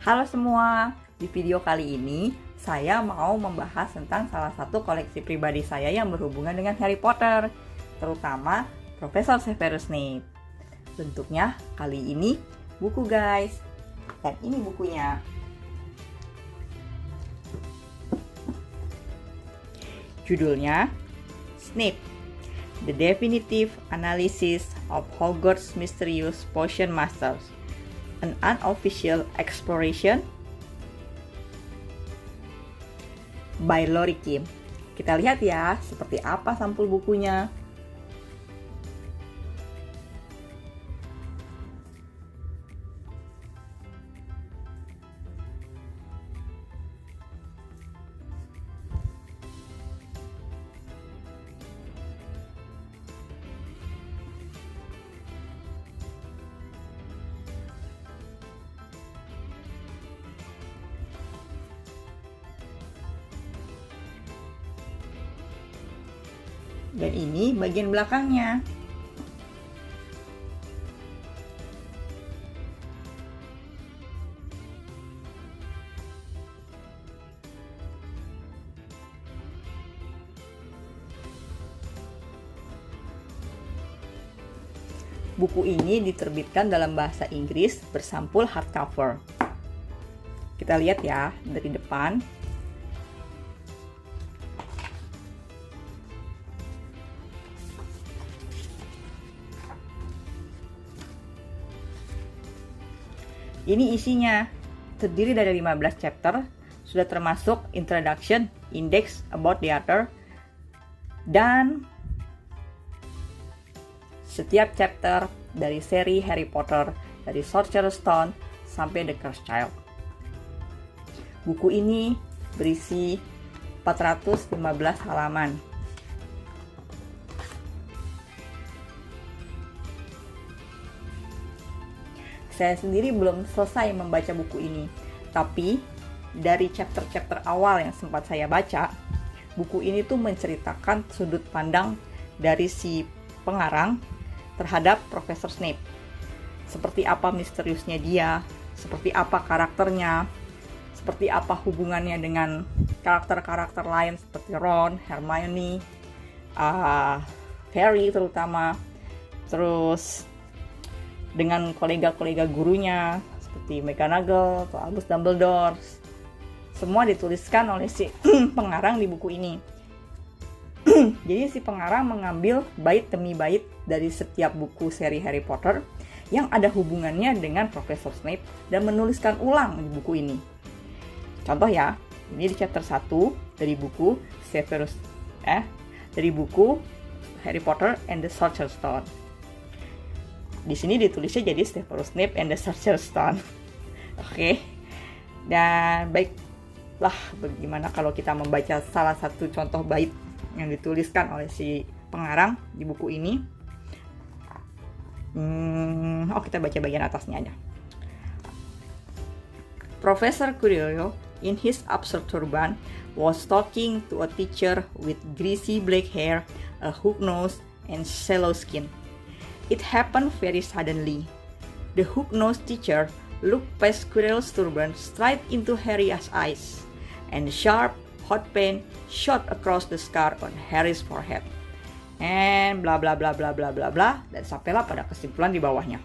Halo semua, di video kali ini saya mau membahas tentang salah satu koleksi pribadi saya yang berhubungan dengan Harry Potter, terutama Profesor Severus Snape. Bentuknya kali ini buku guys, dan ini bukunya. Judulnya Snape, The Definitive Analysis of Hogwarts Mysterious Potion Masters, An Unofficial Exploration by Lori Kim. Kita lihat ya, seperti apa sampul bukunya. Dan ini bagian belakangnya. Buku ini diterbitkan dalam bahasa Inggris bersampul hardcover. Kita lihat ya dari depan. Ini isinya, terdiri dari 15 chapter, sudah termasuk introduction, index, about the author, dan setiap chapter dari seri Harry Potter, dari Sorcerer's Stone sampai The Cursed Child. Buku ini berisi 415 halaman. Saya sendiri belum selesai membaca buku ini, tapi dari chapter-chapter awal yang sempat saya baca, buku ini tuh menceritakan sudut pandang dari si pengarang terhadap Profesor Snape. Seperti apa misteriusnya dia, seperti apa karakternya, seperti apa hubungannya dengan karakter-karakter lain seperti Ron, Hermione, Harry terutama, terus dengan kolega-kolega gurunya seperti McGonagall atau Albus Dumbledore. Semua dituliskan oleh si pengarang di buku ini. Jadi si pengarang mengambil bait demi bait dari setiap buku seri Harry Potter yang ada hubungannya dengan Profesor Snape dan menuliskan ulang di buku ini. Contoh ya, ini di chapter 1 dari buku dari buku Harry Potter and the Sorcerer's Stone. Di sini ditulisnya jadi Severus Snape and the Sorcerer's Stone. Oke. Dan baiklah, bagaimana kalau kita membaca salah satu contoh bait yang dituliskan oleh si pengarang di buku ini. Kita baca bagian atasnya aja. Professor Quirrell, in his absurd turban, was talking to a teacher with greasy black hair, a hook nose, and sallow skin. It happened very suddenly. The hook-nosed teacher looked past Quirrell's turban straight into Harry's eyes, and the sharp, hot pain shot across the scar on Harry's forehead. And bla bla bla bla bla bla bla, dan sampailah pada kesimpulan di bawahnya.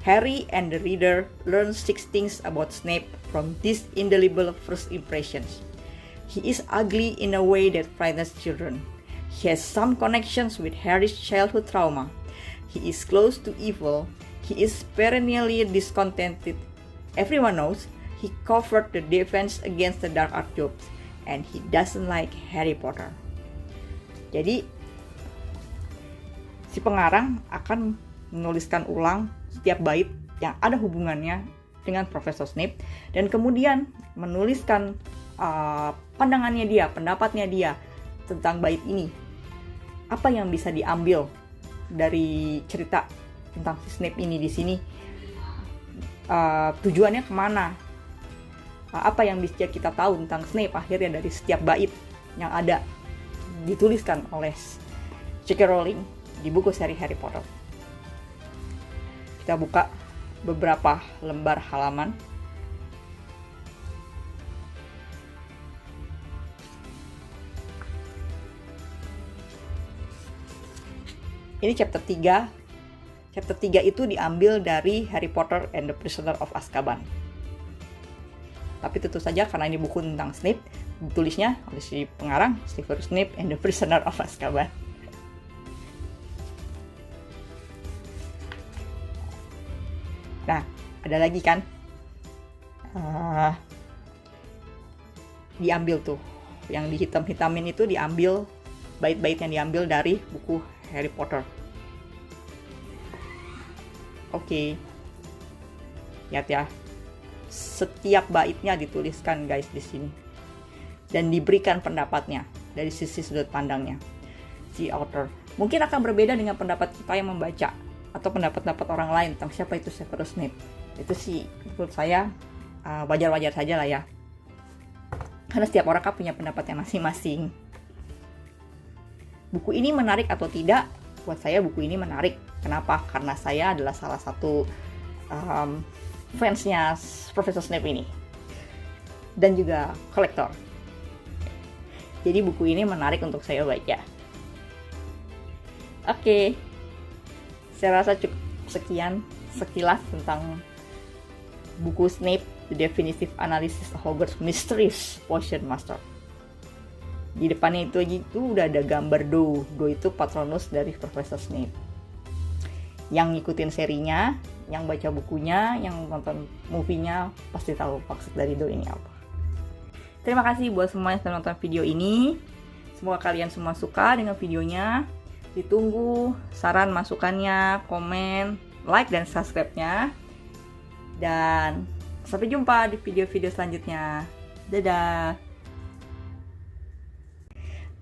Harry and the reader learn 6 things about Snape from these indelible first impressions. He is ugly in a way that frightens children. He has some connections with Harry's childhood trauma. He is close to evil. He is perennially discontented. Everyone knows he covered the defense against the dark art jobs, and he doesn't like Harry Potter. Jadi, si pengarang akan menuliskan ulang setiap bait yang ada hubungannya dengan Profesor Snape, dan kemudian menuliskan pandangannya dia, pendapatnya dia tentang bait ini. Apa yang bisa diambil dari cerita tentang si Snape ini di sini? Tujuannya kemana? Apa yang bisa kita tahu tentang Snape akhirnya dari setiap bait yang ada dituliskan oleh J.K. Rowling di buku seri Harry Potter. Kita buka beberapa lembar halaman. Ini chapter 3. Chapter 3 itu diambil dari Harry Potter and the Prisoner of Azkaban. Tapi tentu saja karena ini buku tentang Snape, ditulisnya oleh si pengarang Severus Snape and the Prisoner of Azkaban. Nah, ada lagi kan? Diambil tuh. Yang dihitam-hitamin itu diambil, bait-bait yang diambil dari buku Harry Potter. Oke. Lihat ya. Setiap baitnya dituliskan guys di sini. Dan diberikan pendapatnya dari sisi sudut pandangnya si author. Mungkin akan berbeda dengan pendapat kita yang membaca atau pendapat-pendapat orang lain tentang siapa itu Severus Snape. Itu sih menurut saya wajar-wajar saja lah ya. Karena setiap orang kan punya pendapatnya masing-masing. Buku ini menarik atau tidak? Buat saya buku ini menarik. Kenapa? Karena saya adalah salah satu fansnya Profesor Snape ini. Dan juga kolektor. Jadi buku ini menarik untuk saya baca. Oke. Saya rasa cukup sekian sekilas tentang buku Snape, The Definitive Analysis of Hogwarts Mysteries Potion Master. Di depannya itu udah ada gambar Do. Do itu Patronus dari Profesor Snape. Yang ngikutin serinya, yang baca bukunya, yang nonton movie-nya pasti tahu maksud dari Do ini apa. Terima kasih buat semua yang sudah nonton video ini. Semoga kalian semua suka dengan videonya. Ditunggu saran masukannya, komen, like dan subscribe-nya. Dan sampai jumpa di video-video selanjutnya. Dadah.